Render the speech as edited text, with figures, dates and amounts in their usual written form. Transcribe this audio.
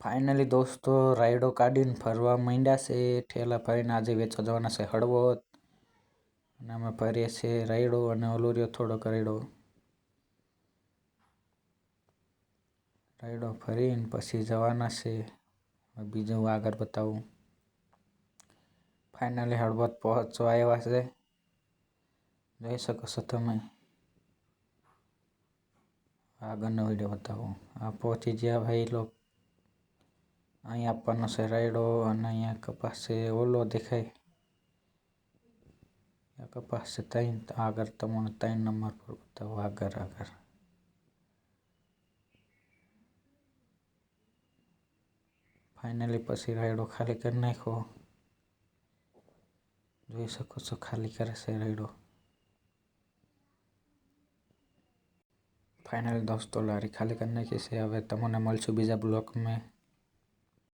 Finally દોસ્તો રાયડો કાઢીને ફરવા માંડ્યા છે. ઠેલા ભરીને આજે વેચવા જવાના છે હળવદ, અને અમે ભરીએ છીએ રાયડો અને ઓલો રહ્યો થોડોક રાયડો ભરીને પછી જવાના છે. બીજું આગળ બતાવું. ફાઇનલી હળવદ પહોંચવા આવ્યા છે, જોઈ શકો છો તમે. આગળનો વિડીયો બતાવું. આ પહોંચી ગયા ભાઈ લોકો. અહીં આપવાનો છે રાયડો અને અહીંયા કપાસ છે ઓલો દેખાય. કપાસ છે 3, આગળ તમને 3 નંબર પર બતાવો. આગળ ફાઇનલી પછી રાયડો ખાલી કરી નાખ્યો. જોઈ શકો છો ખાલી કરે છે રાયડો. ફાઇનલી દોસ્તો લારી ખાલી કરી નાખી છે. હવે તમને મળશું બીજા બ્લોક મેં.